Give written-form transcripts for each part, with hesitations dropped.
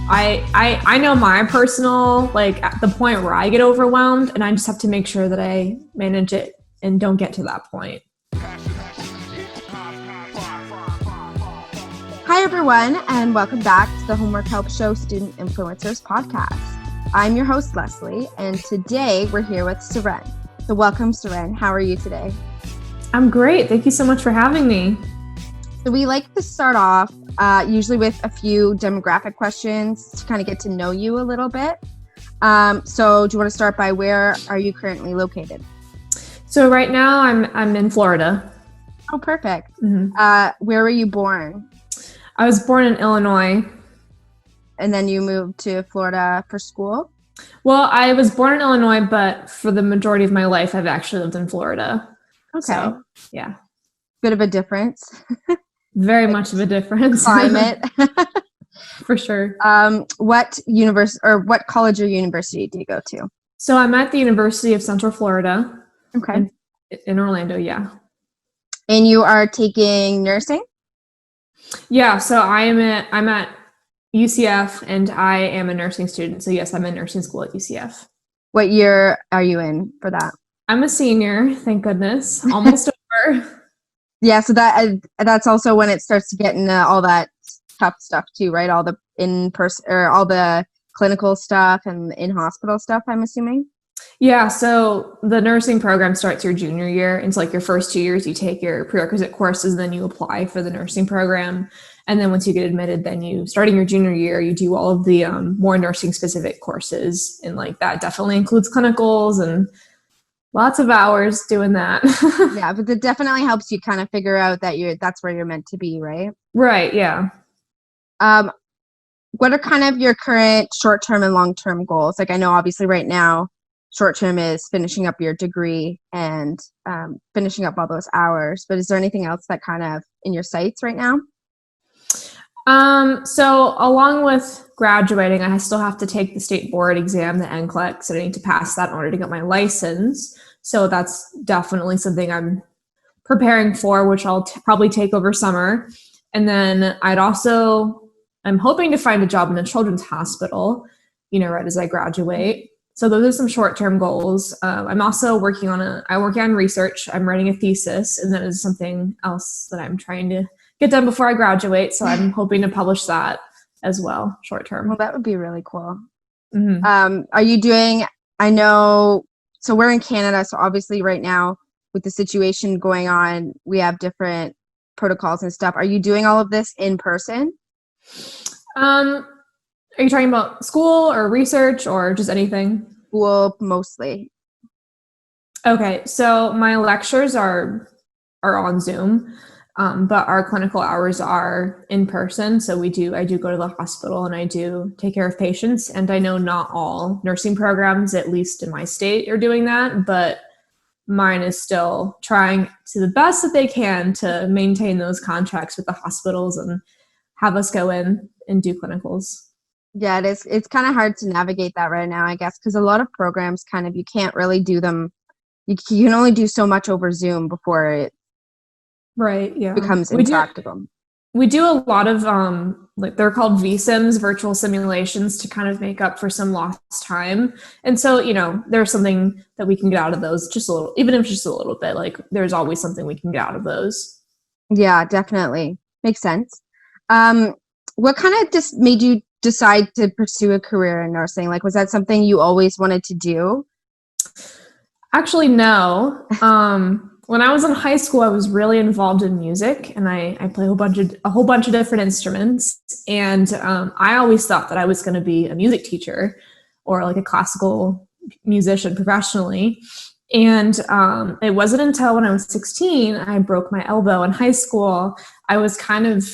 I know my personal, like at the point where I get overwhelmed, and I just have to make sure that I manage it and don't get to that point. Hi, everyone, and welcome back to the Homework Help Show Student Influencers Podcast. I'm your host, Leslie, and today we're here with Seren. So welcome, Seren. How are you today? I'm great. Thank you so much for having me. So we like to start off usually with a few demographic questions to kind of get to know you a little bit. So do you want to start by where are you currently located? So right now I'm in Florida. Oh, perfect. Mm-hmm. Where were you born? I was born in Illinois. And then you moved to Florida for school? Well, I was born in Illinois, but for the majority of my life, I've actually lived in Florida. Okay. So, yeah. Bit of a difference. Very much of a difference. Climate. For sure. What college or university do you go to? So I'm at the University of Central Florida. Okay. In Orlando, yeah. And you are taking nursing? Yeah, so I'm at UCF and I am a nursing student. So yes, I'm in nursing school at UCF. What year are you in for that? I'm a senior, thank goodness. Almost over. Yeah, so that's also when it starts to get into all that tough stuff too, right? All the in-person or all the clinical stuff and in-hospital stuff, I'm assuming? Yeah, so the nursing program starts your junior year. It's like your first 2 years, you take your prerequisite courses, and then you apply for the nursing program. And then once you get admitted, then starting your junior year, you do all of the more nursing-specific courses. And like that definitely includes clinicals and lots of hours doing that. Yeah, but that definitely helps you kind of figure out that that's where you're meant to be, right? Right, yeah. What are kind of your current short-term and long-term goals? Like I know obviously right now, short-term is finishing up your degree and finishing up all those hours, but is there anything else that kind of in your sights right now? So along with graduating, I still have to take the state board exam, the NCLEX, and I need to pass that in order to get my license. So that's definitely something I'm preparing for, which I'll probably take over summer. And then I'm hoping to find a job in a children's hospital, right as I graduate. So those are some short-term goals. I'm also working on research. I'm writing a thesis, and that is something else that I'm trying to get done before I graduate. So I'm hoping to publish that as well, short-term. Well, that would be really cool. Mm-hmm. So we're in Canada, so obviously right now with the situation going on, we have different protocols and stuff. Are you doing all of this in person? Are you talking about school or research or just anything? School mostly. Okay, so my lectures are on Zoom, but our clinical hours are in person. So I do go to the hospital and I do take care of patients. And I know not all nursing programs, at least in my state, are doing that, but mine is still trying to the best that they can to maintain those contracts with the hospitals and have us go in and do clinicals. Yeah, it is. It's kind of hard to navigate that right now, I guess, because a lot of programs you can't really do them. You can only do so much over Zoom before it becomes impractical. We do a lot of, they're called VSIMs, virtual simulations, to kind of make up for some lost time. And so, there's something that we can get out of those just a little, even if it's just a little bit, like there's always something we can get out of those. Yeah, definitely. Makes sense. What kind of just made you decide to pursue a career in nursing? Like, was that something you always wanted to do? Actually, no. When I was in high school, I was really involved in music, and I play a whole bunch of different instruments. And I always thought that I was going to be a music teacher or like a classical musician professionally. And it wasn't until when I was 16, I broke my elbow in high school. I was kind of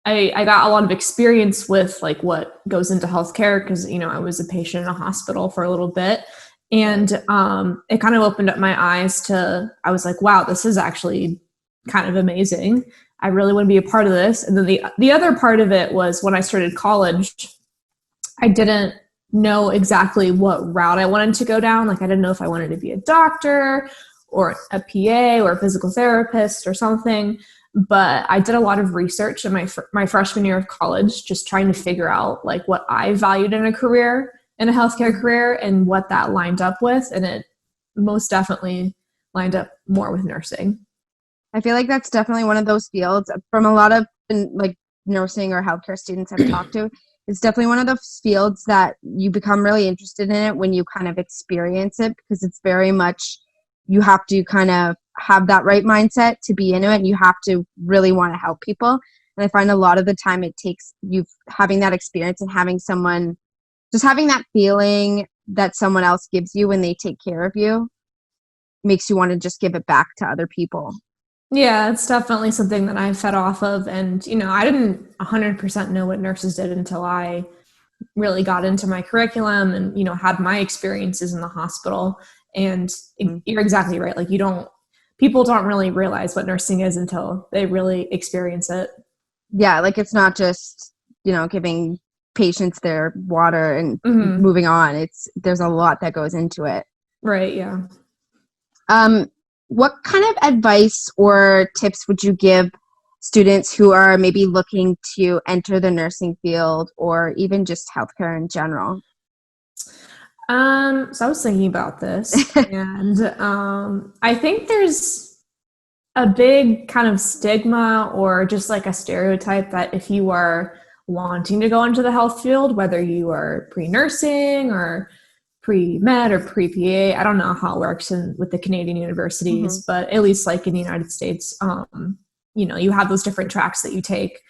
I got a lot of experience with like what goes into healthcare because, I was a patient in a hospital for a little bit. And it kind of opened up my eyes I was like, wow, this is actually kind of amazing. I really want to be a part of this. And then the other part of it was when I started college, I didn't know exactly what route I wanted to go down. Like I didn't know if I wanted to be a doctor or a PA or a physical therapist or something. but I did a lot of research in my freshman year of college, just trying to figure out like what I valued in a career, in a healthcare career, and what that lined up with. And it most definitely lined up more with nursing. I feel like that's definitely one of those fields from a lot of like nursing or healthcare students I've talked to. It's definitely one of those fields that you become really interested in it when you kind of experience it, because it's very much, you have to kind of have that right mindset to be into it, and you have to really want to help people. And I find a lot of the time it takes you having that experience and having someone, just having that feeling that someone else gives you when they take care of you, makes you want to just give it back to other people. Yeah, it's definitely something that I fed off of. And, I didn't 100% know what nurses did until I really got into my curriculum and, had my experiences in the hospital. And you're exactly right. Like people don't really realize what nursing is until they really experience it. Yeah, like it's not just, giving patients their water and moving on. There's a lot that goes into it. Right, yeah. What kind of advice or tips would you give students who are maybe looking to enter the nursing field or even just healthcare in general? So I was thinking about this, and I think there's a big kind of stigma or just like a stereotype that if you are wanting to go into the health field, whether you are pre-nursing or pre-med or pre-PA, I don't know how it works with the Canadian universities, but at least like in the United States, you have those different tracks that you take.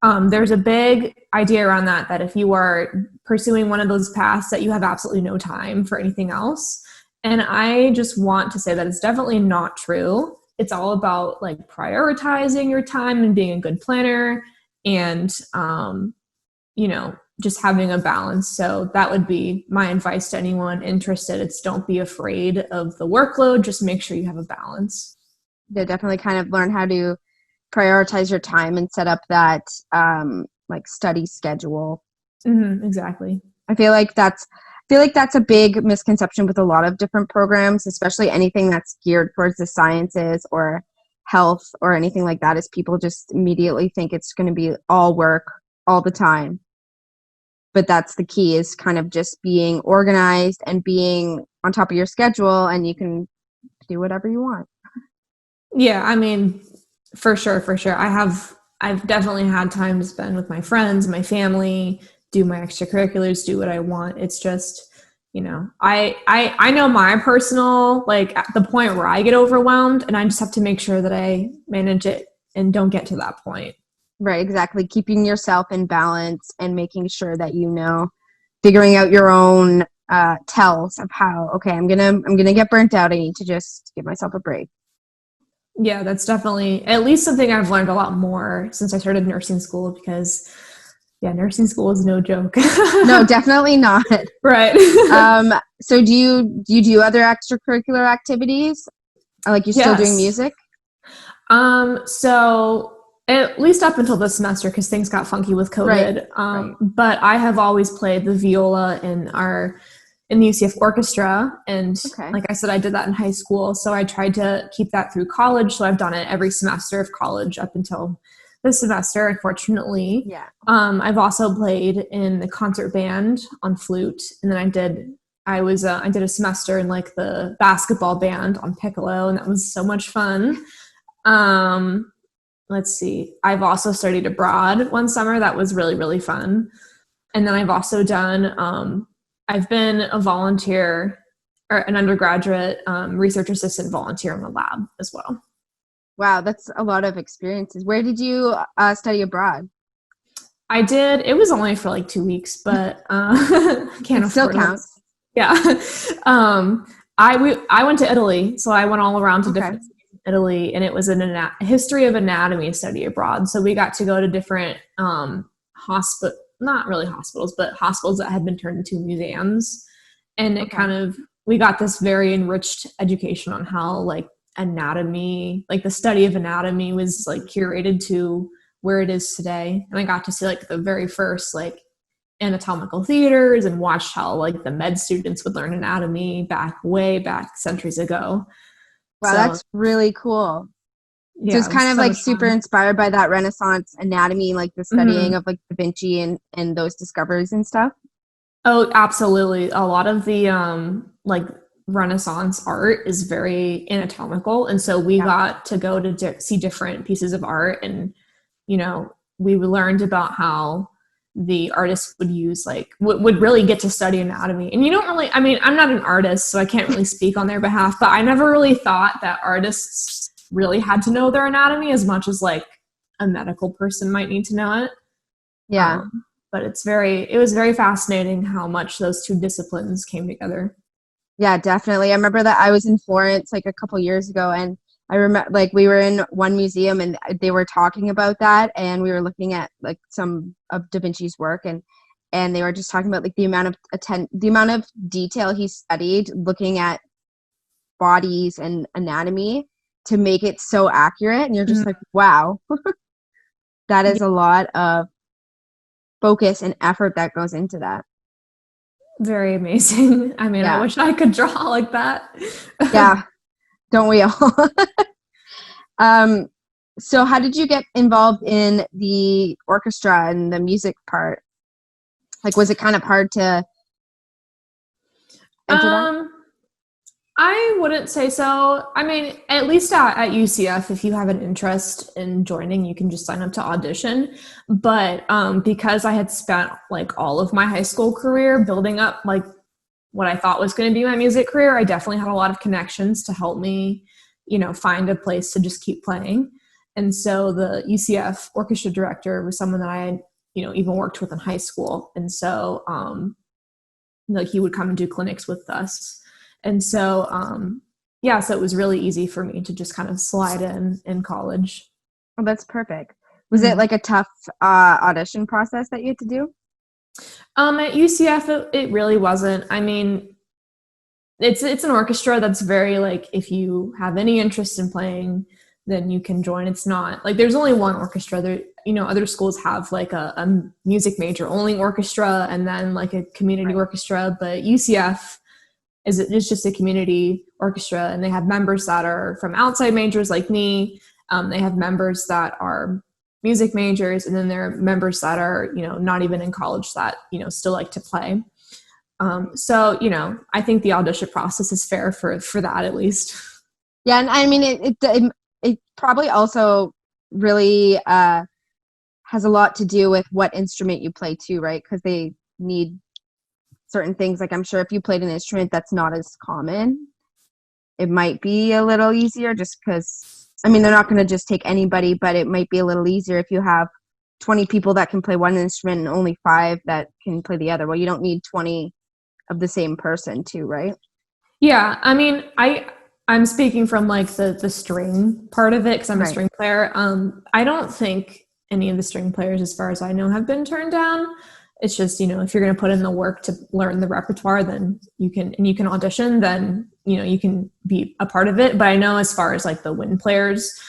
There's a big idea around that if you are pursuing one of those paths, that you have absolutely no time for anything else. And I just want to say that it's definitely not true. It's all about like prioritizing your time and being a good planner and, just having a balance. So that would be my advice to anyone interested. It's don't be afraid of the workload. Just make sure you have a balance. Yeah, definitely kind of learn how to prioritize your time and set up that like study schedule. Exactly. I feel like that's a big misconception with a lot of different programs, especially anything that's geared towards the sciences or health or anything like that, is people just immediately think it's going to be all work all the time. But that's the key, is kind of just being organized and being on top of your schedule, and you can do whatever you want. Yeah, I mean, for sure. I've definitely had time to spend with my friends, my family, do my extracurriculars, do what I want. It's just, I know my personal, like at the point where I get overwhelmed, and I just have to make sure that I manage it and don't get to that point. Right, exactly. Keeping yourself in balance and making sure that figuring out your own tells of how, okay, I'm gonna get burnt out. I need to just give myself a break. Yeah, that's definitely at least something I've learned a lot more since I started nursing school, because nursing school is no joke. No, definitely not. Right. So do you do other extracurricular activities? Like, you still doing music? So at least up until this semester, because things got funky with COVID. Right. But I have always played the viola in the UCF Orchestra. And like I said, I did that in high school. So I tried to keep that through college. So I've done it every semester of college up until this semester, unfortunately. Yeah. I've also played in the concert band on flute. And then I did a semester in like the basketball band on piccolo. And that was so much fun. Let's see. I've also studied abroad one summer. That was really, really fun. And then I've also done, I've been a volunteer or an undergraduate research assistant volunteer in the lab as well. Wow, that's a lot of experiences. Where did you study abroad? I did. It was only for like 2 weeks, but can't afford it. Still counts. Yeah. I went to Italy, so I went all around to different cities in Italy, and it was a history of anatomy study abroad. So we got to go to different not really hospitals, but hospitals that had been turned into museums. And it we got this very enriched education on how like anatomy, like the study of anatomy was like curated to where it is today. And I got to see like the very first like anatomical theaters and watched how like the med students would learn anatomy way back centuries ago. Wow, so, that's really cool. So Yeah, it's it was kind of so like much super fun. inspired by that Renaissance anatomy, like the studying Mhm. of like Da Vinci and those discoveries and stuff. Oh, absolutely. A lot of the like Renaissance art is very anatomical, and so we Yeah. got to go to see different pieces of art, and we learned about how the artists would use would really get to study anatomy. And you don't really, I mean, I'm not an artist, so I can't really speak on their behalf, but I never really thought that artists really had to know their anatomy as much as like a medical person might need to know it. Yeah. But it was very fascinating how much those two disciplines came together. Yeah, definitely. I remember that I was in Florence like a couple years ago, and I remember like we were in one museum and they were talking about that, and we were looking at like some of Da Vinci's work, and they were just talking about like the amount of detail he studied looking at bodies and anatomy to make it so accurate, and you're just like, Mhm. wow, that Yeah, is a lot of focus and effort that goes into that. very amazing. I mean, I Yeah. wish I could draw like that. Yeah, don't we all? Um, so how did you get involved in the orchestra and the music part? Like, was it kind of hard to enter that? um, I wouldn't say so. I mean, at least at UCF, if you have an interest in joining, you can just sign up to audition. But because I had spent like all of my high school career building up like what I thought was going to be my music career, I definitely had a lot of connections to help me, find a place to just keep playing. And so the UCF orchestra director was someone that I had, even worked with in high school. And so, like he would come and do clinics with us. And so, yeah, so it was really easy for me to just kind of slide in college. Oh, that's perfect. Was it Mhm. like a tough audition process that you had to do? At UCF, it really wasn't. I mean, it's an orchestra that's very like if you have any interest in playing, then you can join. It's not like there's only one orchestra. There, other schools have like a music major only orchestra and then like a community Right. orchestra, but UCF it's just a community orchestra, and they have members that are from outside majors like me. They have members that are music majors, and then there are members that are not even in college that still like to play. So I think the audition process is fair for that at least. Yeah, and I mean it probably also really has a lot to do with what instrument you play too, right? Because they need certain things. Like I'm sure if you played an instrument that's not as common, it might be a little easier just because I mean they're not going to just take anybody, but it might be a little easier if you have 20 people that can play one instrument and only 5 that can play the other. Well, you don't need 20 of the same person too, right? Yeah, I mean, I'm speaking from like the string part of it because I'm a Right. string player. I don't think any of the string players, as far as I know, have been turned down. It's just if you're going to put in the work to learn the repertoire, then you can audition. Then you can be a part of it. But I know as far as like the wind players,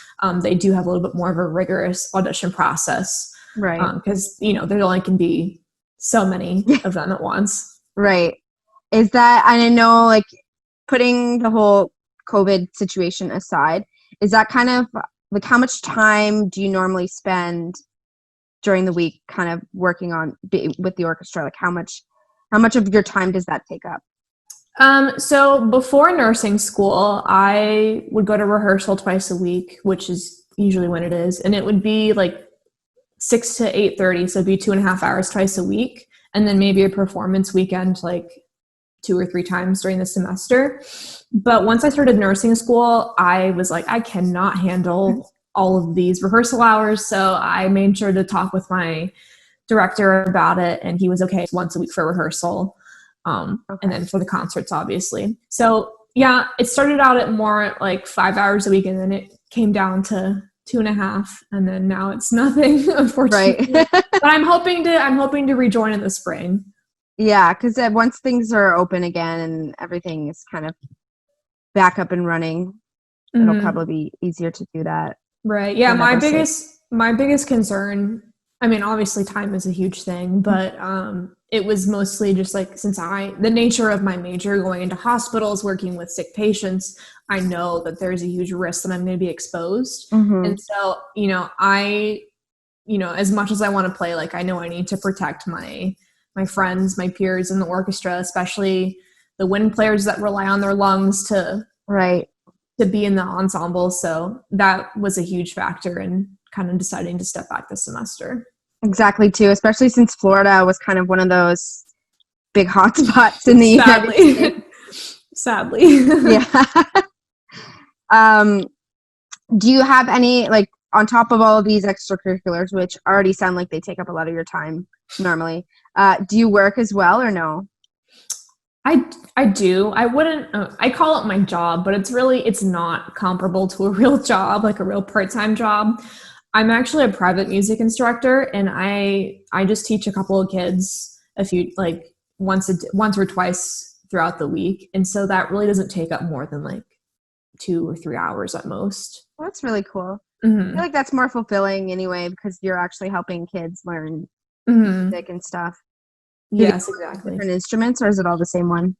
they do have a little bit more of a rigorous audition process Right. because there only can be so many of them at once. Right. Is that and I know like putting the whole COVID situation aside, is that kind of like how much time do you normally spend during the week kind of working on with the orchestra? Like how much of your time does that take up? So before nursing school, I would go to rehearsal twice a week, which is usually when it is, and it would be like 6 to 8:30, so it'd be 2.5 hours twice a week, and then maybe a performance weekend, like 2 or 3 times during the semester. But once I started nursing school, I was like, I cannot handle all of these rehearsal hours, so I made sure to talk with my director about it, and he was okay once a week for rehearsal, and Okay. then for the concerts, obviously. So yeah, it started out at more like 5 hours a week, and then it came down to 2.5, and then now it's nothing, Right. unfortunately. But I'm hoping to rejoin in the spring. Yeah, because once things are open again and everything is kind of back up and running, it'll Mhm. probably be easier to do that Right. Yeah, my whenever safe. biggest concern, I mean, obviously time is a huge thing, but it was mostly just like since the nature of my major going into hospitals, working with sick patients, I know that there's a huge risk that I'm going to be exposed. Mm-hmm. And so, as much as I want to play, like I know I need to protect my friends, my peers in the orchestra, especially the wind players that rely on their lungs to be in the ensemble. So that was a huge factor in kind of deciding to step back this semester. Exactly, too, especially since Florida was kind of one of those big hot spots in the United States. Sadly. Yeah. Do you have any, like, on top of all of these extracurriculars, which already sound like they take up a lot of your time normally, do you work as well or no? I do. I wouldn't, I call it my job, but it's not comparable to a real job, like a real part-time job. I'm actually a private music instructor, and I just teach a couple of kids once or twice throughout the week. And so that really doesn't take up more than like 2 or 3 hours at most. Well, that's really cool. Mm-hmm. I feel like that's more fulfilling anyway, because you're actually helping kids learn Mm-hmm. music and stuff. Yes, exactly. Different instruments, or is it all the same one?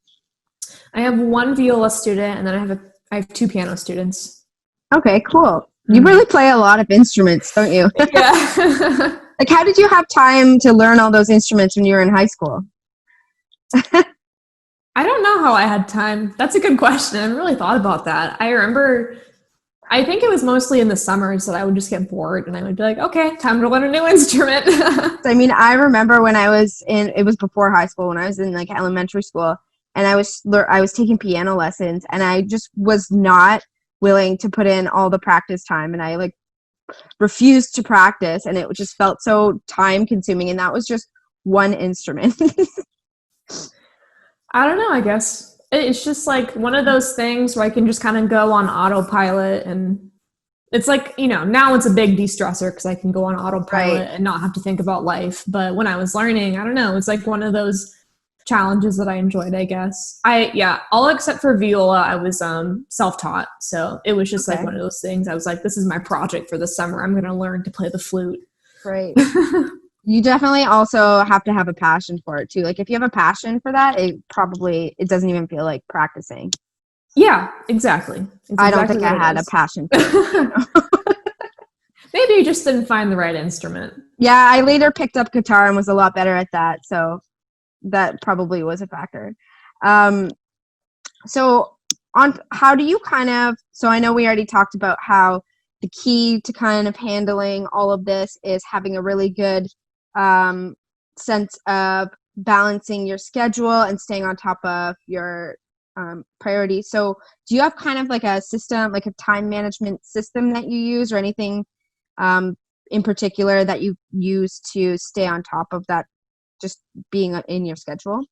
I have one viola student, and then I have 2 piano students. Okay, cool. You really play a lot of instruments, don't you? Yeah. Like, how did you have time to learn all those instruments when you were in high school? I don't know how I had time. That's a good question. I haven't really thought about that. I think it was mostly in the summers that I would just get bored and I would be like, okay, time to learn a new instrument. I mean, I remember when it was before high school, when I was in like elementary school, and I was taking piano lessons, and I just was not willing to put in all the practice time, and I like refused to practice, and it just felt so time consuming, and that was just one instrument. I don't know, I guess it's just like one of those things where I can just kind of go on autopilot, and it's like, now it's a big de-stressor because I can go on autopilot and not have to think about life. But when I was learning, I don't know, it's like one of those challenges that I enjoyed, I guess. All except for viola, I was self-taught. So it was just like one of those things. I was like, this is my project for the summer. I'm going to learn to play the flute. Right. You definitely also have to have a passion for it too. Like if you have a passion for that, it doesn't even feel like practicing. Yeah, exactly. I don't think I had a passion for it. Maybe you just didn't find the right instrument. Yeah, I later picked up guitar and was a lot better at that. So that probably was a factor. So on how do you so I know we already talked about how the key to kind of handling all of this is having a really good sense of balancing your schedule and staying on top of your priorities. So do you have kind of like a system, like a time management system that you use, or anything in particular that you use to stay on top of that, just being in your schedule?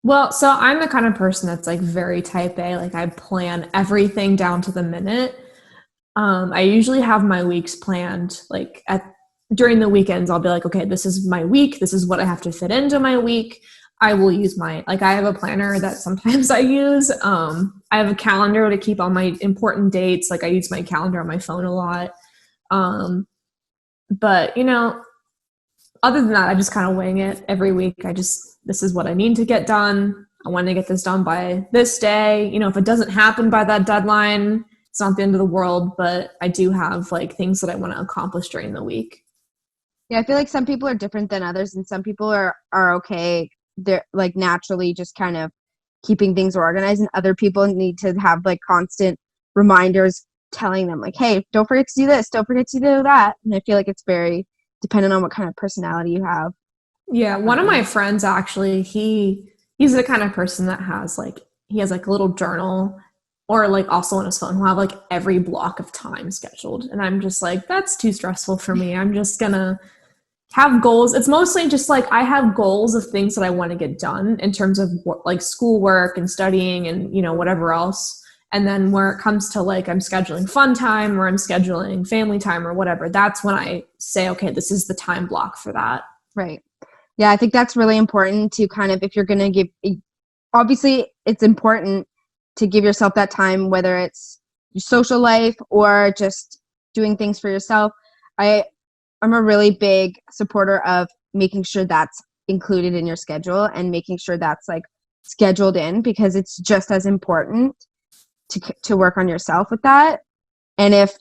Well, so I'm the kind of person that's like very type A. Like I plan everything down to the minute. I usually have my weeks planned like during the weekends. I'll be like, okay, this is my week. This is what I have to fit into my week. I will use I have a planner that sometimes I use. I have a calendar to keep all my important dates. Like I use my calendar on my phone a lot. But other than that, I just kind of wing it every week. This is what I need to get done. I want to get this done by this day. If it doesn't happen by that deadline, it's not the end of the world, but I do have like things that I want to accomplish during the week. Yeah, I feel like some people are different than others, and some people are okay. They're like naturally just kind of keeping things organized, and other people need to have like constant reminders telling them like, hey, don't forget to do this, don't forget to do that. And I feel like it's very dependent on what kind of personality you have. Yeah, one of my friends actually, he's the kind of person that has like a little journal, or like also on his phone he'll have like every block of time scheduled, and I'm just like, that's too stressful for me. I'm just gonna have goals. It's mostly just like I have goals of things that I want to get done in terms of like schoolwork and studying and whatever else. And then where it comes to like I'm scheduling fun time or I'm scheduling family time or whatever, that's when I say, okay, this is the time block for that. Right. Yeah, I think that's really important to kind of, if you're going to give, obviously it's important to give yourself that time, whether it's your social life or just doing things for yourself. I'm a really big supporter of making sure that's included in your schedule and making sure that's like scheduled in, because it's just as important to work on yourself with that. And if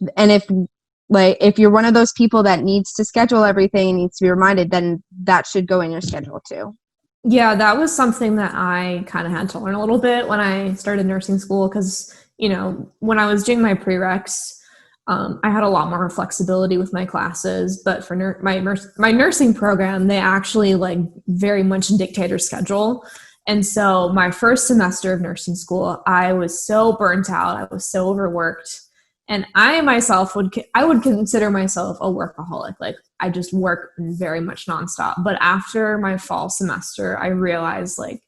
like if you're one of those people that needs to schedule everything and needs to be reminded, then that should go in your schedule too. Yeah, that was something that I kind of had to learn a little bit when I started nursing school, because, when I was doing my prereqs, I had a lot more flexibility with my classes, but for my nursing program, they actually like very much dictate our schedule. And so my first semester of nursing school, I was so burnt out. I was so overworked. And I myself would consider myself a workaholic. Like, I just work very much nonstop. But after my fall semester, I realized like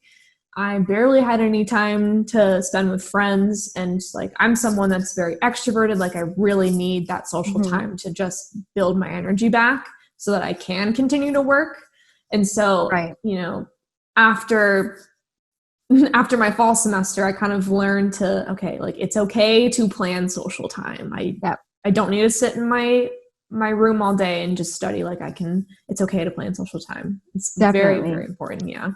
I barely had any time to spend with friends. And like, I'm someone that's very extroverted. Like, I really need that social time to just build my energy back so that I can continue to work. And so, Right. After my fall semester, I kind of learned to, okay, like, it's okay to plan social time. I don't need to sit in my room all day and just study. Like, it's okay to plan social time. It's Definitely. very, very important. Yeah.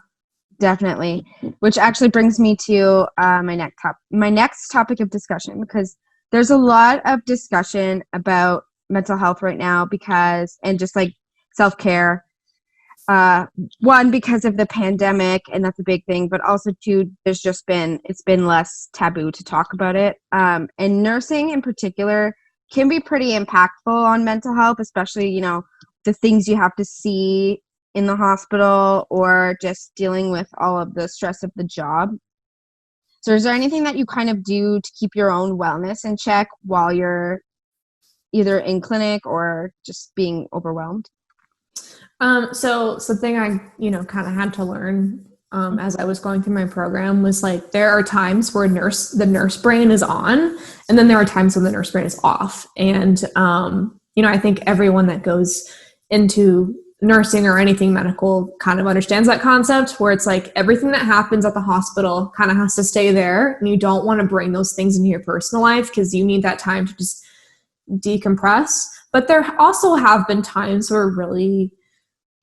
Definitely. Which actually brings me to my next topic of discussion, because there's a lot of discussion about mental health right now, and just like self-care. One, because of the pandemic, and that's a big thing, but also two, it's been less taboo to talk about it. And nursing in particular can be pretty impactful on mental health, especially, the things you have to see in the hospital, or just dealing with all of the stress of the job. So is there anything that you kind of do to keep your own wellness in check while you're either in clinic or just being overwhelmed? So something I, kind of had to learn as I was going through my program was like, there are times where the nurse brain is on, and then there are times when the nurse brain is off. And, I think everyone that goes into nursing or anything medical kind of understands that concept, where it's like everything that happens at the hospital kind of has to stay there. And you don't want to bring those things into your personal life, because you need that time to just decompress. But there also have been times where really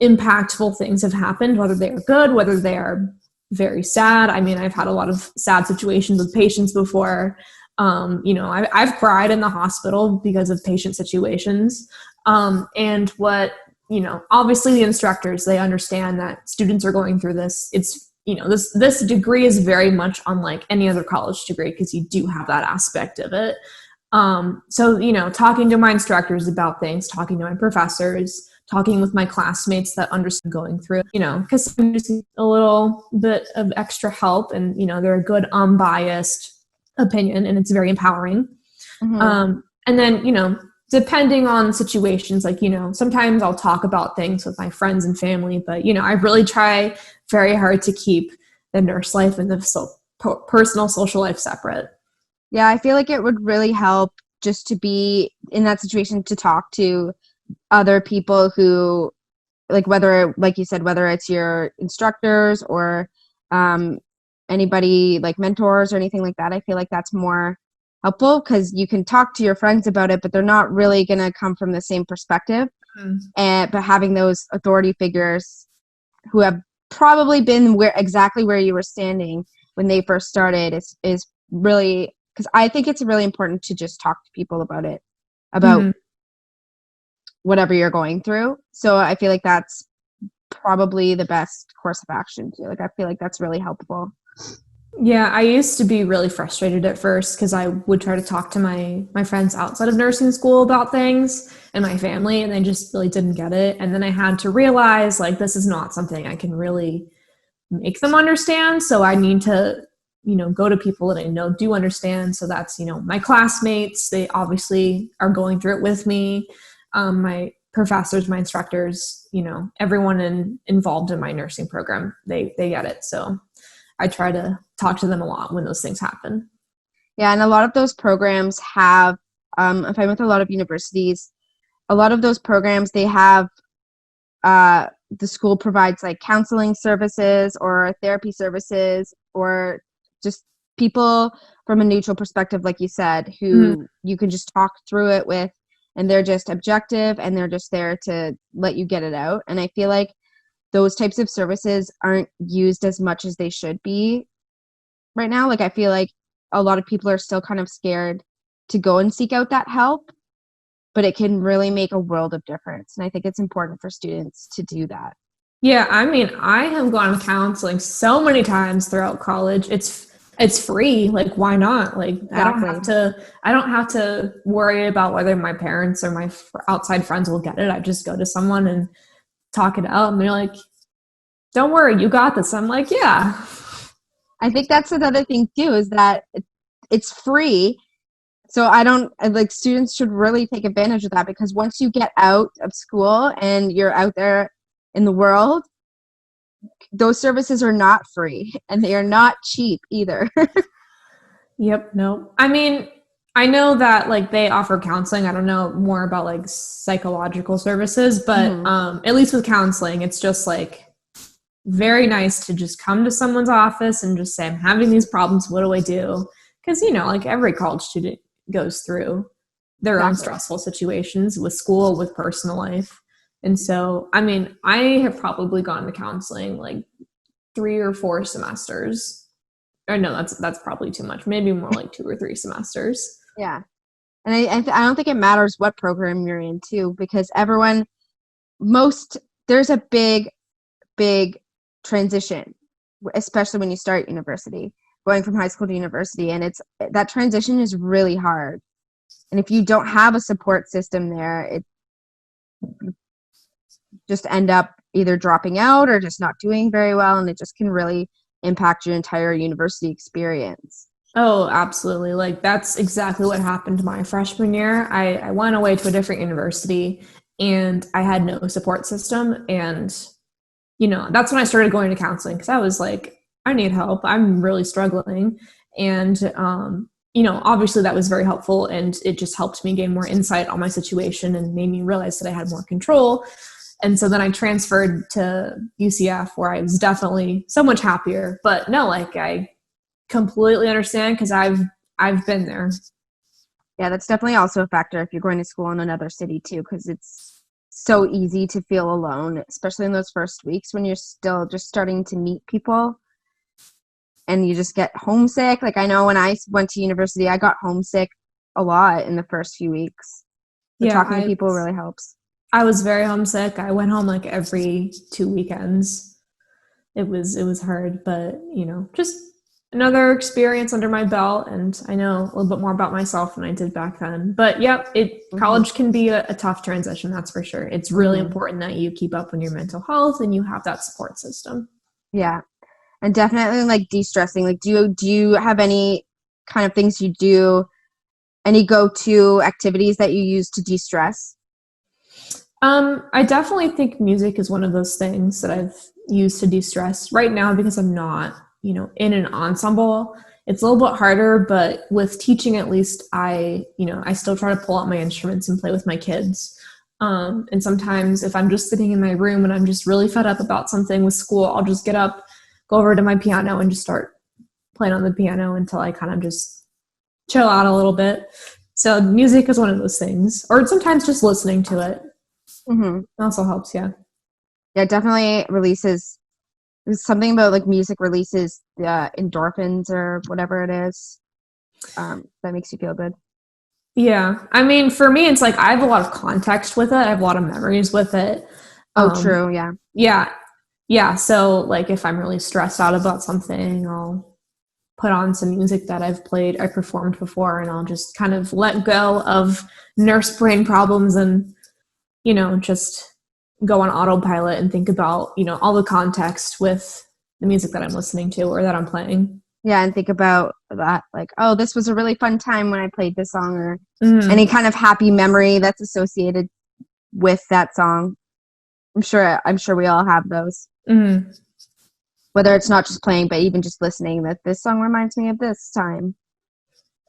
impactful things have happened, whether they are good, whether they are very sad. I mean, I've had a lot of sad situations with patients before. I've cried in the hospital because of patient situations. And what, obviously the instructors, they understand that students are going through this. It's, this degree is very much unlike any other college degree, because you do have that aspect of it. So, talking to my instructors about things, talking to my professors, talking with my classmates that understand going through, because I'm just a little bit of extra help, and, they're a good unbiased opinion, and it's very empowering. And then, depending on situations, like, sometimes I'll talk about things with my friends and family, but, I really try very hard to keep the nurse life and the personal social life separate. Yeah, I feel like it would really help just to be in that situation, to talk to other people who, like, like you said, whether it's your instructors or anybody like mentors or anything like that. I feel like that's more helpful, because you can talk to your friends about it, but they're not really going to come from the same perspective. But having those authority figures who have probably been exactly where you were standing when they first started is really, because I think it's really important to just talk to people about it, about whatever you're going through. So I feel like that's probably the best course of action too. Like, I feel like that's really helpful. Yeah, I used to be really frustrated at first, because I would try to talk to my friends outside of nursing school about things, and my family, and they just really didn't get it. And then I had to realize, like, this is not something I can really make them understand. So I need to, go to people that I know do understand. So that's, my classmates, they obviously are going through it with me. My professors, my instructors, everyone involved in my nursing program, they get it. So I try to talk to them a lot when those things happen. Yeah, and a lot of those programs have, if I'm with a lot of universities, a lot of those programs, they have, the school provides like counseling services or therapy services, or just people from a neutral perspective, like you said, who you can just talk through it with, and they're just objective, and they're just there to let you get it out. And I feel like those types of services aren't used as much as they should be right now. Like, I feel like a lot of people are still kind of scared to go and seek out that help, but it can really make a world of difference. And I think it's important for students to do that. Yeah, I mean, I have gone to counseling so many times throughout college. It's free. Like, why not? Like, Exactly. I don't have to worry about whether my parents or my outside friends will get it. I just go to someone and talk it out, and they're like, "Don't worry, you got this." I'm like, "Yeah." I think that's another thing too, is that it's free. So I don't like, students should really take advantage of that, because once you get out of school and you're out there in the world, those services are not free, and they are not cheap either. Yep. No. I mean, I know that like they offer counseling. I don't know more about like psychological services, but Mhm. at least with counseling, it's just like very nice to just come to someone's office and just say, I'm having these problems. What do I do? Because, like every college student goes through their own Exactly. stressful situations with school, with personal life. And so, I mean, I have probably gone to counseling like 3 or 4 semesters. Or no, that's probably too much. Maybe more like 2 or 3 semesters. Yeah. And I don't think it matters what program you're in too, because there's a big transition, especially when you start university, going from high school to university, and that transition is really hard. And if you don't have a support system there, it just end up either dropping out or just not doing very well, and it just can really impact your entire university experience. Oh, absolutely. Like that's exactly what happened my freshman year. I went away to a different university and I had no support system. And, that's when I started going to counseling because I was like, I need help. I'm really struggling. And, obviously that was very helpful and it just helped me gain more insight on my situation and made me realize that I had more control. And so then I transferred to UCF where I was definitely so much happier. But no, like I completely understand because I've been there. Yeah, that's definitely also a factor if you're going to school in another city too, because it's so easy to feel alone, especially in those first weeks when you're still just starting to meet people and you just get homesick. Like, I know when I went to university, I got homesick a lot in the first few weeks. So Yeah, talking to people really helps. I was very homesick. I went home like every 2 weekends. It was hard, but just another experience under my belt, and I know a little bit more about myself than I did back then. But yep, college can be a tough transition, that's for sure. It's really important that you keep up on your mental health and you have that support system. Yeah. And definitely like de-stressing. Like, do you have any kind of things you do, any go-to activities that you use to de-stress? I definitely think music is one of those things that I've used to de-stress right now because I'm not, in an ensemble. It's a little bit harder, but with teaching, at least I still try to pull out my instruments and play with my kids. And sometimes if I'm just sitting in my room and I'm just really fed up about something with school, I'll just get up, go over to my piano and just start playing on the piano until I kind of just chill out a little bit. So music is one of those things, or sometimes just listening to it. Also helps, yeah. Yeah, it definitely releases. There's something about like music releases the endorphins or whatever it is, that makes you feel good. Yeah. I mean, for me, it's like I have a lot of context with it. I have a lot of memories with it. Oh, true. Yeah. Yeah. Yeah. So, like, if I'm really stressed out about something, I'll put on some music that I performed before, and I'll just kind of let go of nurse brain problems and, just go on autopilot and think about, all the context with the music that I'm listening to or that I'm playing. Yeah, and think about that, like, oh, this was a really fun time when I played this song, or any kind of happy memory that's associated with that song. I'm sure we all have those. Whether it's not just playing, but even just listening, that this song reminds me of this time.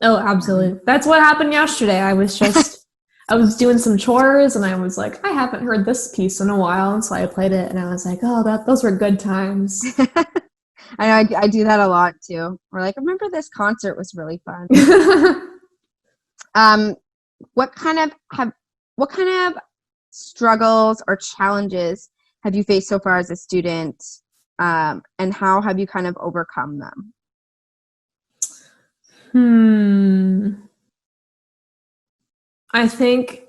Oh, absolutely. That's what happened yesterday. I was doing some chores and I was like, I haven't heard this piece in a while. And so I played it and I was like, oh, those were good times. I know I do that a lot too. We're like, remember this concert was really fun. What kind of struggles or challenges have you faced so far as a student, and how have you kind of overcome them? I think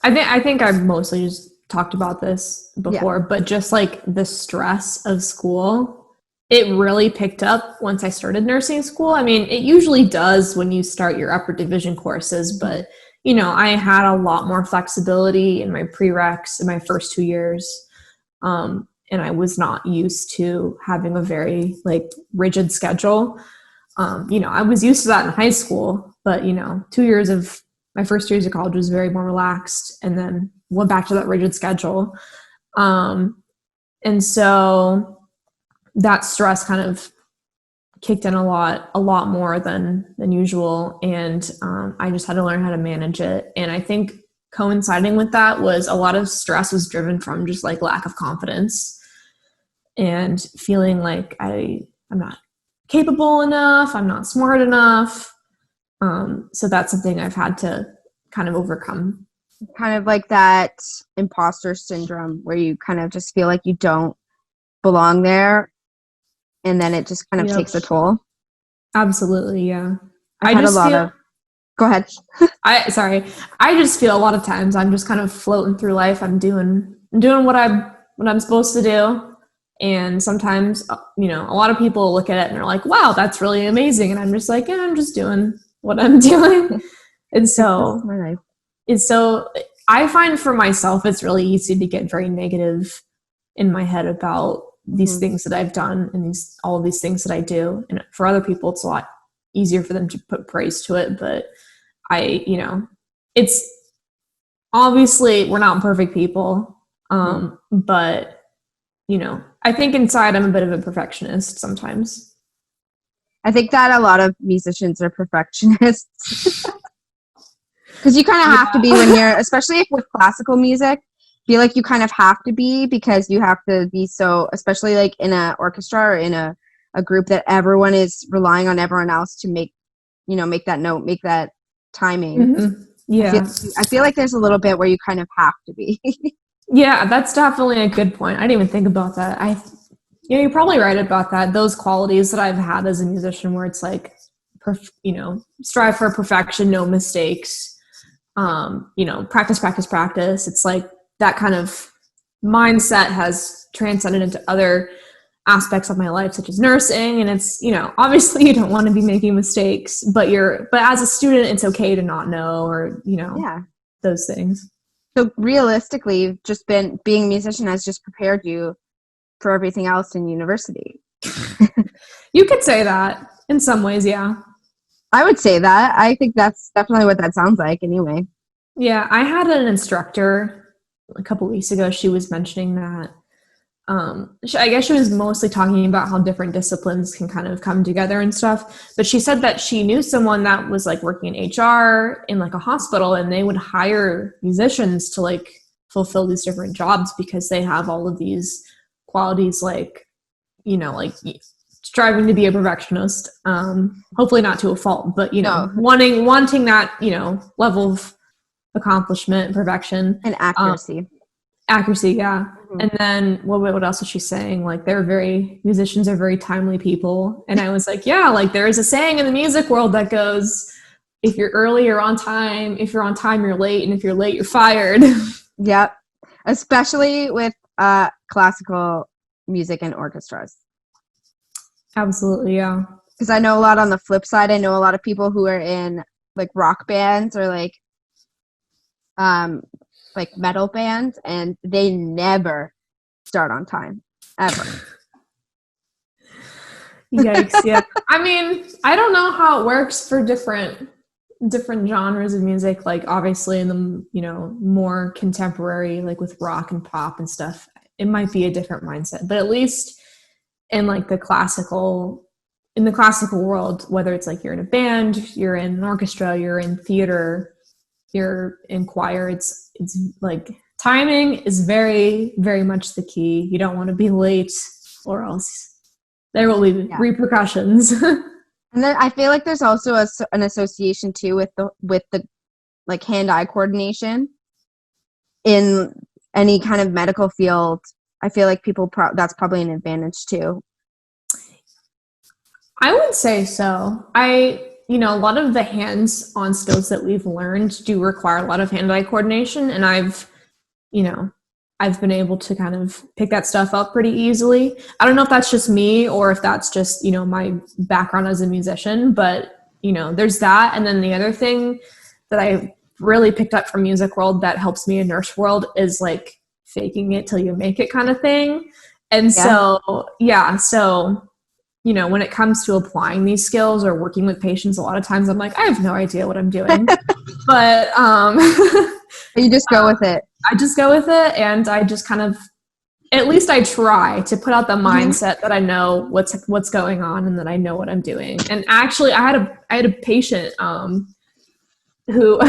I think I've mostly just talked about this before, but just like the stress of school, it really picked up once I started nursing school. I mean, it usually does when you start your upper division courses, but I had a lot more flexibility in my prereqs in my first 2 years. And I was not used to having a very like rigid schedule. I was used to that in high school, but my first 2 years of college was very more relaxed, and then went back to that rigid schedule. And so that stress kind of kicked in a lot more than usual. And I just had to learn how to manage it. And I think coinciding with that was a lot of stress was driven from just like lack of confidence and feeling like I'm not capable enough, I'm not smart enough. So that's something I've had to kind of overcome. Kind of like that imposter syndrome where you kind of just feel like you don't belong there, and then it just kind of takes a toll. Absolutely, yeah. Go ahead. I just feel a lot of times I'm just kind of floating through life. I'm doing what I'm supposed to do. And sometimes, a lot of people look at it and they're like, wow, that's really amazing. And I'm just like, yeah, I'm just doing what I'm doing. And so I find for myself, it's really easy to get very negative in my head about these things that I've done and all of these things that I do. And for other people, it's a lot easier for them to put praise to it. But it's obviously we're not perfect people. But I think inside I'm a bit of a perfectionist sometimes. I think that a lot of musicians are perfectionists. Because you kind of have to be when you're, especially with classical music, feel like you kind of have to be, because you have to be so, especially like in an orchestra or in a group that everyone is relying on everyone else to make that note, make that timing. Yeah. I feel like there's a little bit where you kind of have to be. Yeah, that's definitely a good point. I didn't even think about that. You're probably right about that. Those qualities that I've had as a musician where it's like, strive for perfection, no mistakes, practice, practice, practice. It's like that kind of mindset has transcended into other aspects of my life, such as nursing. And it's, obviously you don't want to be making mistakes, but as a student, it's okay to not know, or, those things. So realistically, just being a musician has just prepared you for everything else in university. You could say that in some ways, yeah. I would say that. I think that's definitely what that sounds like anyway. Yeah, I had an instructor a couple weeks ago. She was mentioning that I guess she was mostly talking about how different disciplines can kind of come together and stuff. But she said that she knew someone that was like working in HR in like a hospital, and they would hire musicians to like fulfill these different jobs because they have all of these qualities, like, like striving to be a perfectionist. Hopefully not to a fault, but wanting that, level of accomplishment and perfection and accuracy. Accuracy, yeah. And then what else was she saying? Like musicians are very timely people. And I was like, yeah, like there is a saying in the music world that goes, if you're early, you're on time. If you're on time, you're late. And if you're late, you're fired. Yep. Especially with classical music and orchestras. Absolutely, yeah. Because I know a lot on the flip side. I know a lot of people who are in like rock bands or like metal bands, and they never start on time, ever. Yikes, yeah. I mean, I don't know how it works for different genres of music. Like obviously in the, more contemporary, like with rock and pop and stuff, it might be a different mindset. But at least in like the classical world, whether it's like you're in a band, you're in an orchestra, you're in theater, you're in choir, it's like timing is very, very much the key. You don't want to be late, or else there will be repercussions. And then I feel like there's also an association too with the like hand-eye coordination in any kind of medical field, I feel like that's probably an advantage too. I would say so. A lot of the hands-on skills that we've learned do require a lot of hand-eye coordination, and I've been able to kind of pick that stuff up pretty easily. I don't know if that's just me or if that's just, my background as a musician, but, there's that. And then the other thing that I really picked up from music world that helps me in nurse world is like faking it till you make it kind of thing. And so when it comes to applying these skills or working with patients, a lot of times I'm like, I have no idea what I'm doing, but you just go with it. I just go with it, and I just kind of, at least I try to put out the mindset that I know what's going on and that I know what I'm doing. And actually, I had a patient who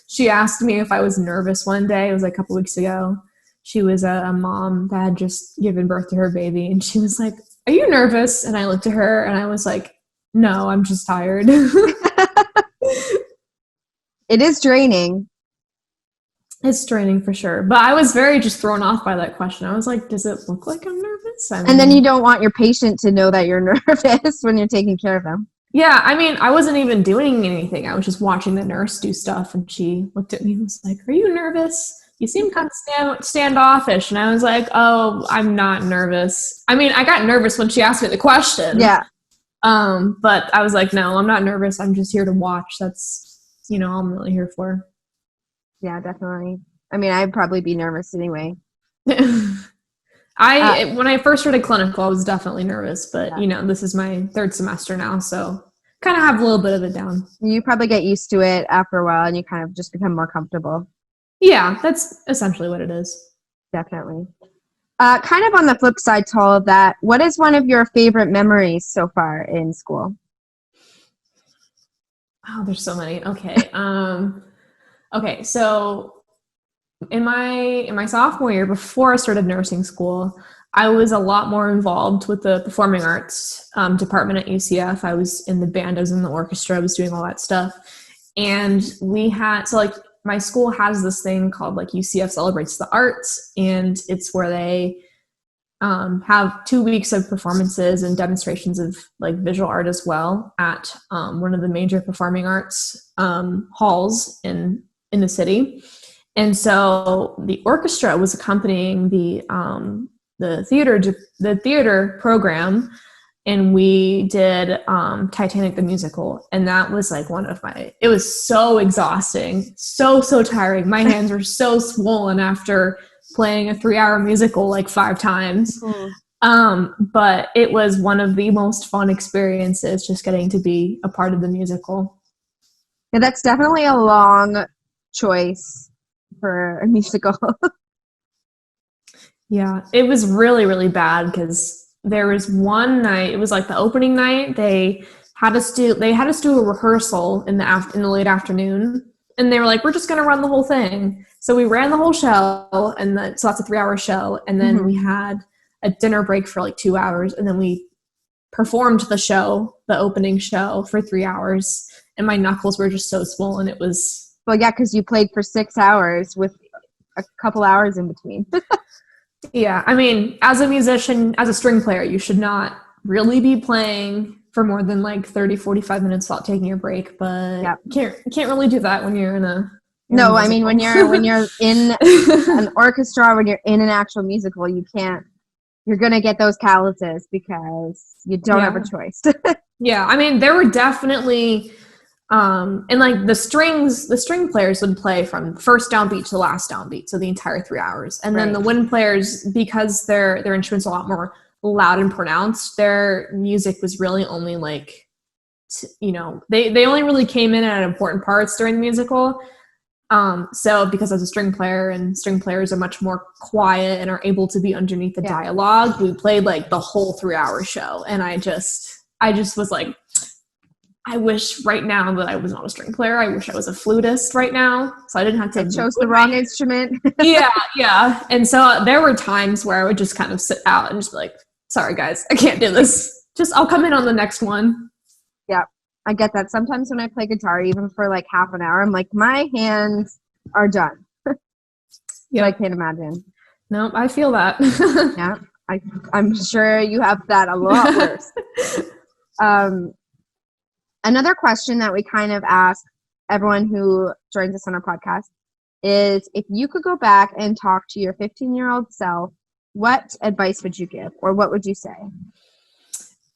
she asked me if I was nervous one day. It was like a couple weeks ago. She was a mom that had just given birth to her baby, and she was like, "Are you nervous?" And I looked at her and I was like, "No, I'm just tired." It is draining. It's draining for sure. But I was very just thrown off by that question. I was like, does it look like I'm nervous? And then you don't want your patient to know that you're nervous when you're taking care of them. Yeah, I wasn't even doing anything. I was just watching the nurse do stuff, and she looked at me and was like, "Are you nervous? You seem kind of standoffish." And I was like, "Oh, I'm not nervous." I got nervous when she asked me the question. Yeah. But I was like, "No, I'm not nervous. I'm just here to watch. That's, all I'm really here for." Yeah, definitely. I'd probably be nervous anyway. When I first started clinical, I was definitely nervous, but this is my third semester now, so kind of have a little bit of it down. You probably get used to it after a while, and you kind of just become more comfortable. Yeah, that's essentially what it is. Definitely. Kind of on the flip side to all of that, what is one of your favorite memories so far in school? Oh, there's so many. Okay. Okay, so in my sophomore year, before I started nursing school, I was a lot more involved with the performing arts department at UCF. I was in the band, I was in the orchestra, I was doing all that stuff. And my school has this thing called UCF Celebrates the Arts, and it's where they have 2 weeks of performances and demonstrations of visual art as well at one of the major performing arts halls in the city. And so the orchestra was accompanying the theater program, and we did Titanic the musical, and that was it was so exhausting, so tiring. My hands were so swollen after playing a 3-hour musical 5 times. But it was one of the most fun experiences, just getting to be a part of the musical. Yeah, that's definitely a long choice for a musical. Yeah, it was really, really bad because there was one night, it was the opening night, they had us do a rehearsal in the late afternoon, and they were like, "We're just going to run the whole thing." So we ran the whole show, so that's a 3-hour show, and then we had a dinner break for 2 hours, and then we performed the opening show for 3 hours, and my knuckles were just so swollen. It was... Well, yeah, because you played for 6 hours with a couple hours in between. Yeah, as a musician, as a string player, you should not really be playing for more than 30, 45 minutes without taking a break, but you can't really do that when you're in a... No, when you're in an orchestra, when you're in an actual musical, you're going to get those calluses because you don't have a choice. Yeah, there were definitely... and the string players would play from first downbeat to the last downbeat, so the entire 3 hours. And then the wind players, because their instruments are a lot more loud and pronounced, their music was really only they only really came in at important parts during the musical. So because I was a string player, and string players are much more quiet and are able to be underneath the dialogue, we played the whole 3-hour show. And I just was like, I wish right now that I was not a string player. I wish I was a flutist right now, so I didn't have to... I chose the wrong instrument. Yeah. And so there were times where I would just kind of sit out and just be like, "Sorry, guys, I can't do this. I'll come in on the next one." Yeah, I get that. Sometimes when I play guitar, even for half an hour, I'm like, my hands are done. So I can't imagine. No, I feel that. Yeah, I'm sure you have that a lot worse. Another question that we kind of ask everyone who joins us on our podcast is, if you could go back and talk to your 15-year-old self, what advice would you give, or what would you say?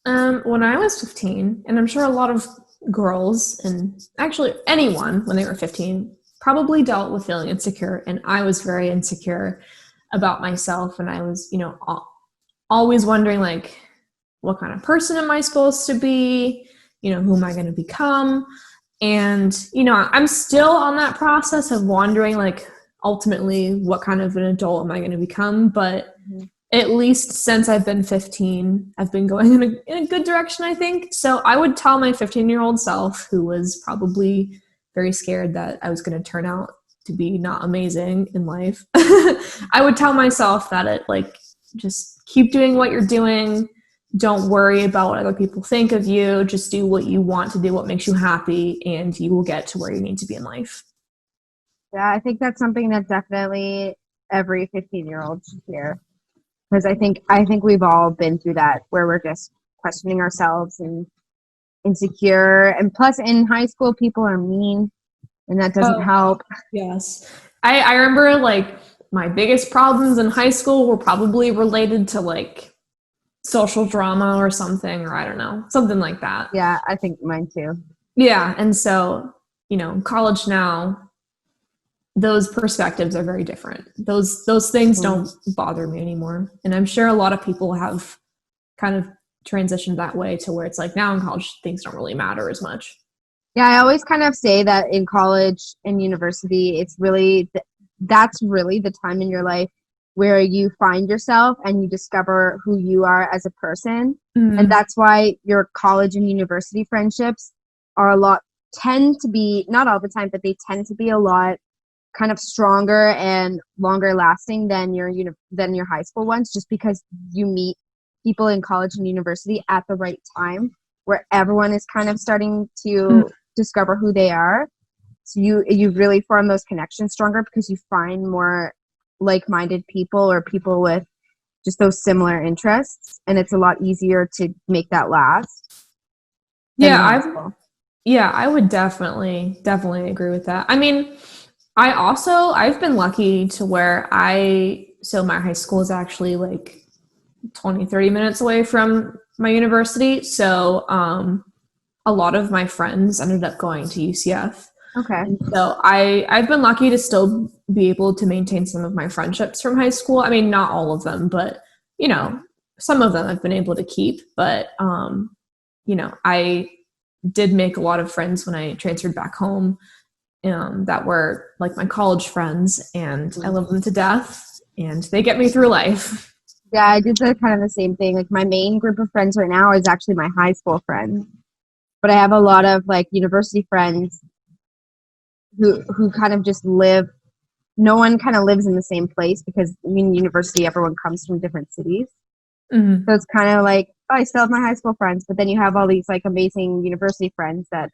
When I was 15, and I'm sure a lot of girls, and actually anyone when they were 15, probably dealt with feeling insecure, and I was very insecure about myself, and I was, always wondering, like, what kind of person am I supposed to be? Who am I going to become? And, I'm still on that process of wondering, like, ultimately, what kind of an adult am I going to become? But at least since I've been 15, I've been going in a good direction, I think. So I would tell my 15-year-old self, who was probably very scared that I was going to turn out to be not amazing in life, I would tell myself that just keep doing what you're doing. Don't worry about what other people think of you. Just do what you want to do, what makes you happy, and you will get to where you need to be in life. Yeah, I think that's something that definitely every 15-year-old should hear. Because I think we've all been through that, where we're just questioning ourselves and insecure. And plus, in high school, people are mean, and that doesn't help. Yes. I remember, like, my biggest problems in high school were probably related to, like, social drama or something, or I don't know, something like that. Yeah, I think mine too. Yeah. And so, college now, those perspectives are very different. Those things don't bother me anymore. And I'm sure a lot of people have kind of transitioned that way, to where it's like, now in college, things don't really matter as much. Yeah, I always kind of say that in college and university, that's really the time in your life where you find yourself and you discover who you are as a person. And that's why your college and university friendships tend to be, not all the time, but they tend to be a lot kind of stronger and longer lasting than your high school ones, just because you meet people in college and university at the right time, where everyone is kind of starting to discover who they are. So you really form those connections stronger, because you find more like-minded people, or people with just those similar interests, and it's a lot easier to make that last. I would definitely agree with that. I mean, I've been lucky to where my high school is actually like 20-30 minutes away from my university. So a lot of my friends ended up going to UCF. Okay. And so I've been lucky to still be able to maintain some of my friendships from high school. I mean, not all of them, but, some of them I've been able to keep. But, I did make a lot of friends when I transferred back home, that were like my college friends, and I love them to death, and they get me through life. Yeah, I did kind of the same thing. Like, my main group of friends right now is actually my high school friends, but I have a lot of like university friends who kind of just live. No one kind of lives in the same place, because in university everyone comes from different cities. So it's kind of like, I still have my high school friends, but then you have all these like amazing university friends that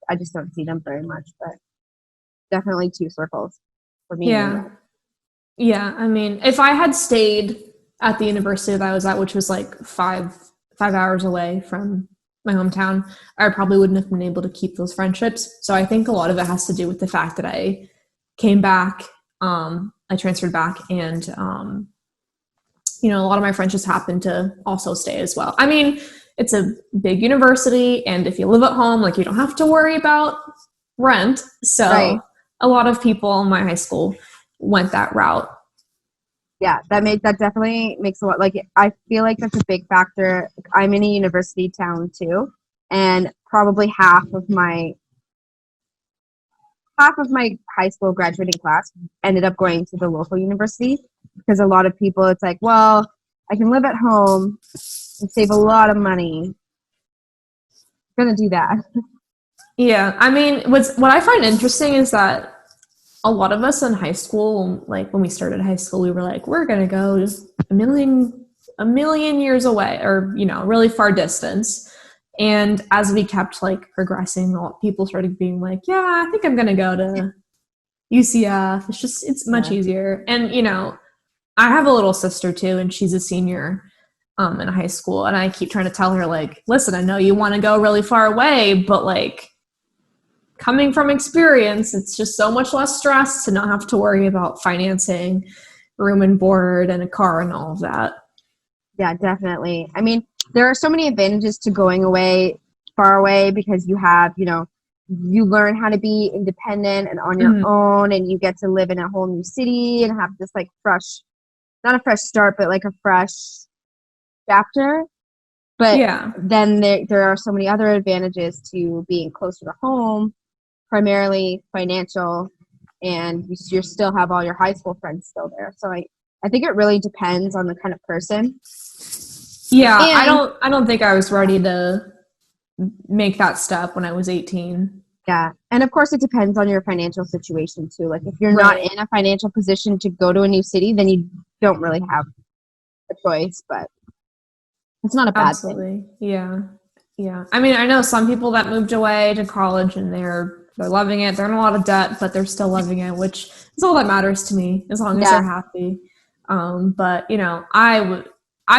I just don't see them very much. But definitely two circles for me. Yeah. I mean, if I had stayed at the university that I was at, which was like 5 hours away from my hometown, I probably wouldn't have been able to keep those friendships. So I think a lot of it has to do with the fact that I came back, I transferred back, and a lot of my friends just happened to also stay as well. I mean, it's a big university, and if you live at home, like, you don't have to worry about rent. So a lot of people in my high school went that route. Yeah, that definitely makes a lot. Like, I feel like that's a big factor. I'm in a university town too, and probably half of my high school graduating class ended up going to the local university, because a lot of people, it's like, well, I can live at home and save a lot of money. I'm gonna do that. Yeah, I mean, what I find interesting is that a lot of us in high school, like when we started high school, we were like, we're gonna go a million years away, or really far distance. And as we kept like progressing, people started being like, yeah, I think I'm gonna go to UCF. It's much easier. And, you know, I have a little sister too, and she's a senior in high school. And I keep trying to tell her, like, listen, I know you want to go really far away, but like, coming from experience, it's just so much less stress to not have to worry about financing room and board and a car and all of that. Yeah, definitely. I mean, there are so many advantages to going away, far away, because you have, you know, you learn how to be independent and on your own, and you get to live in a whole new city and have this like fresh, not a fresh start, but like a fresh chapter. But then there are so many other advantages to being closer to home, primarily financial, and you still have all your high school friends still there. So I think it really depends on the kind of person. Yeah, and I don't think I was ready to make that step when I was 18. Yeah, and of course it depends on your financial situation too. Like if you're not in a financial position to go to a new city, then you don't really have a choice, but it's not a bad thing. Yeah. I mean, I know some people that moved away to college and they're loving it. They're in a lot of debt, but they're still loving it, which is all that matters to me, as long as they're happy. But you know, I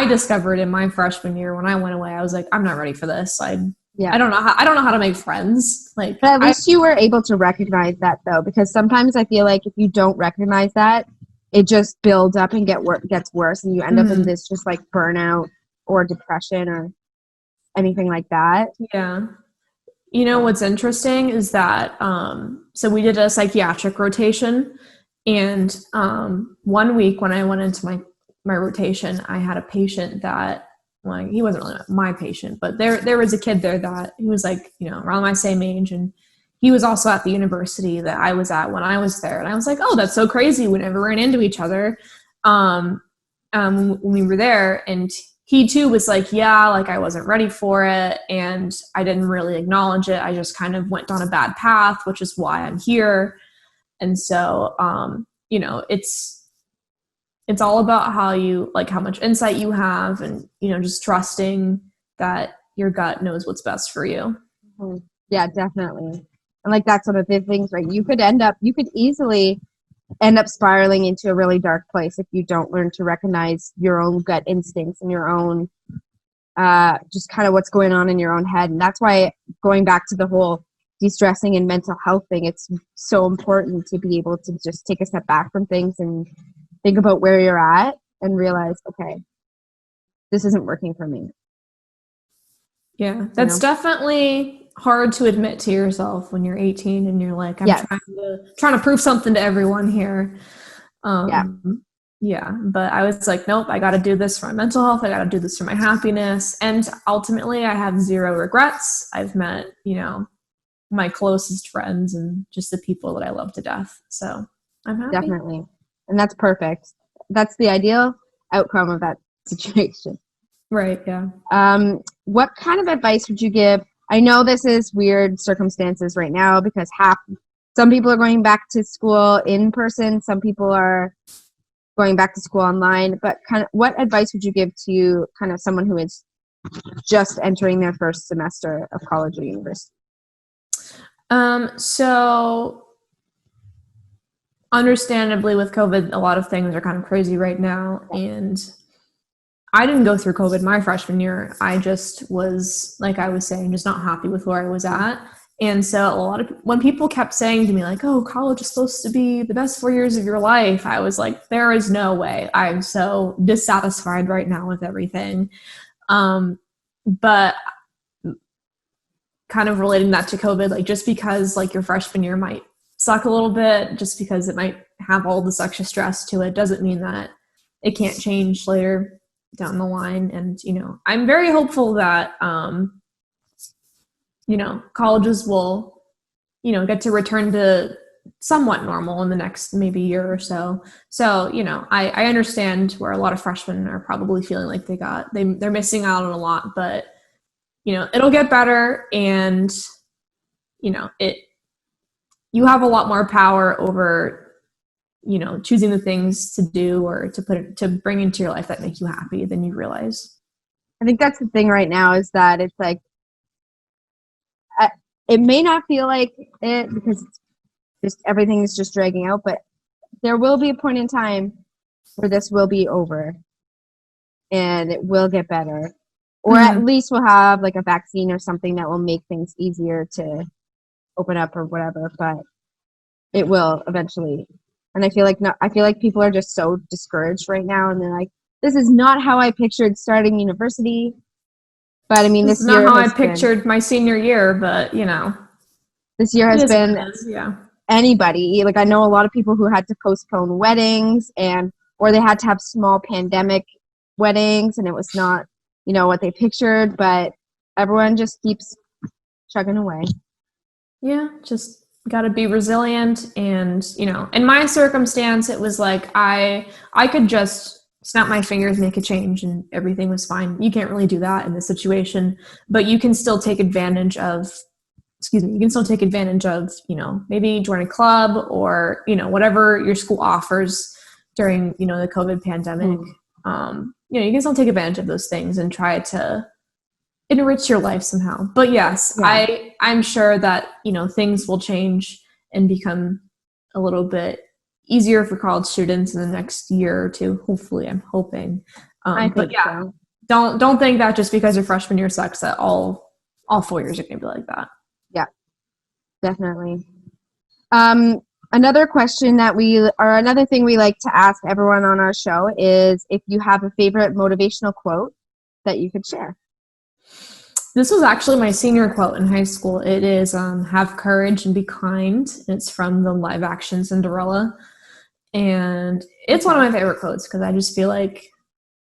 discovered in my freshman year when I went away, I was like, I'm not ready for this. I don't know how to make friends. Like, but at least you were able to recognize that though, because sometimes I feel like if you don't recognize that, it just builds up and gets worse, and you end up in this just like burnout or depression or anything like that. Yeah. You know, what's interesting is that, so we did a psychiatric rotation, and 1 week when I went into my rotation, I had a patient that, well, he wasn't really my patient, but there was a kid there that he was like, you know, around my same age, and he was also at the university that I was at when I was there. And I was like, oh, that's so crazy. We never ran into each other when we were there. And he too was like, yeah, like I wasn't ready for it, and I didn't really acknowledge it. I just kind of went down a bad path, which is why I'm here. And so, you know, it's all about how much insight you have, and, you know, just trusting that your gut knows what's best for you. Yeah, definitely. And like, that's one of the things, right? You could easily end up spiraling into a really dark place if you don't learn to recognize your own gut instincts and your own, just kind of what's going on in your own head. And that's why, going back to the whole de-stressing and mental health thing, it's so important to be able to just take a step back from things and think about where you're at and realize, okay, this isn't working for me. Yeah, that's definitely hard to admit to yourself when you're 18 and you're like, I'm trying to prove something to everyone here. Yeah, but I was like, nope, I got to do this for my mental health. I got to do this for my happiness. And ultimately, I have zero regrets. I've met, you know, my closest friends and just the people that I love to death. So I'm happy. Definitely. And that's perfect. That's the ideal outcome of that situation. Right, yeah. What kind of advice would you give? I know this is weird circumstances right now because some people are going back to school in person, some people are going back to school online, but kind of what advice would you give to kind of someone who is just entering their first semester of college or university? So understandably with COVID, a lot of things are kind of crazy right now, and I didn't go through COVID my freshman year. I just was, like I was saying, just not happy with where I was at. And so when people kept saying to me like, oh, college is supposed to be the best 4 years of your life, I was like, there is no way. I'm so dissatisfied right now with everything. But kind of relating that to COVID, like just because like your freshman year might suck a little bit, just because it might have all this extra stress to it, doesn't mean that it can't change later down the line. And, you know, I'm very hopeful that, you know, colleges will, you know, get to return to somewhat normal in the next maybe year or so. So, you know, I understand where a lot of freshmen are probably feeling like they're missing out on a lot, but, you know, it'll get better, and, you know, you have a lot more power over, you know, choosing the things to do or to bring into your life that make you happy than you realize. I think that's the thing right now, is that it's like, it may not feel like it because just everything is just dragging out. But there will be a point in time where this will be over and it will get better. Or at least we'll have like a vaccine or something that will make things easier to open up or whatever, but it will eventually. And I feel like people are just so discouraged right now, and they're like, this is not how I pictured starting university. But I mean, this is not how I pictured my senior year, but this year has been yeah. Anybody. Like, I know a lot of people who had to postpone weddings or they had to have small pandemic weddings, and it was not, what they pictured, but everyone just keeps chugging away. Yeah, just got to be resilient. And, in my circumstance, it was like I could just snap my fingers, make a change, and everything was fine. You can't really do that in this situation, but you can still take advantage of, maybe join a club or, whatever your school offers during, the COVID pandemic. You can still take advantage of those things and try to enrich your life somehow. But yes, yeah. I'm sure that, things will change and become a little bit easier for college students in the next year or two. Hopefully, I'm hoping. But yeah, so. Don't think that just because your freshman year sucks that all 4 years are going to be like that. Yeah, definitely. Another question another thing we like to ask everyone on our show is if you have a favorite motivational quote that you could share. This was actually my senior quote in high school. It is, have courage and be kind. It's from the live action Cinderella. And it's one of my favorite quotes because I just feel like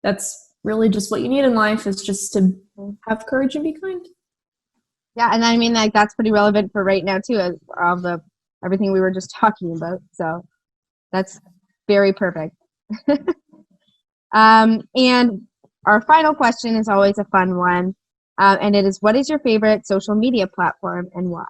that's really just what you need in life, is just to have courage and be kind. Yeah, and I mean, like, that's pretty relevant for right now too, of everything we were just talking about. So that's very perfect. And our final question is always a fun one. And it is, what is your favorite social media platform and why?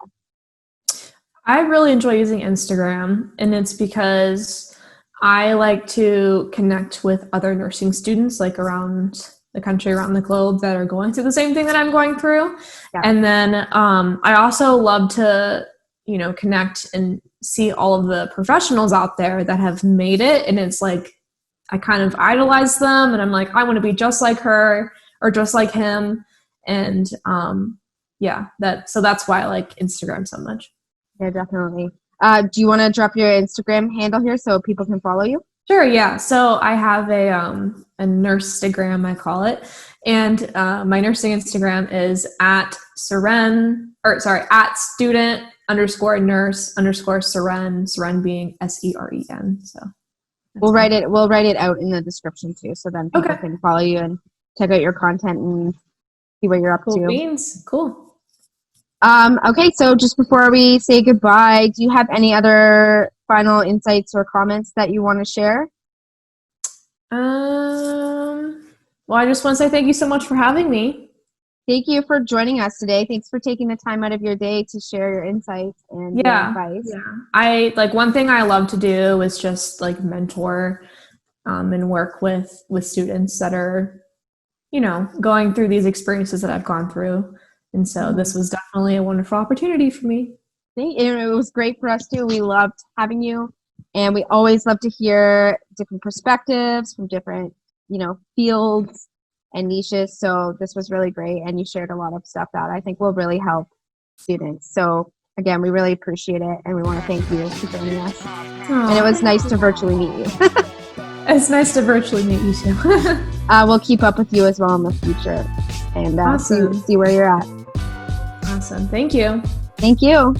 I really enjoy using Instagram, and it's because I like to connect with other nursing students like around the country, around the globe, that are going through the same thing that I'm going through. Yeah. And then I also love to, connect and see all of the professionals out there that have made it. And it's like, I kind of idolize them, and I'm like, I want to be just like her or just like him. And so that's why I like Instagram so much. Yeah, definitely. Do you want to drop your Instagram handle here so people can follow you? Sure, yeah. So I have a Nurse-stagram, I call it. And my nursing Instagram is at student_nurse_Seren, Seren being SEREN. So we'll write it out in the description too, so then people can follow you and check out your content and see what you're up to. Beans. Cool. Okay, so just before we say goodbye, do you have any other final insights or comments that you want to share? Well, I just want to say thank you so much for having me. Thank you for joining us today. Thanks for taking the time out of your day to share your insights and your advice. Yeah. One thing I love to do is just mentor and work with students that are, going through these experiences that I've gone through. And so this was definitely a wonderful opportunity for me. It was great for us too. We loved having you, and we always love to hear different perspectives from different, fields and niches. So this was really great, and you shared a lot of stuff that I think will really help students. So again, we really appreciate it, and we want to thank you for joining us. Aww. And it was nice to virtually meet you. It's nice to virtually meet you too. We'll keep up with you as well in the future, and awesome. see where you're at. Awesome. Thank you. Thank you.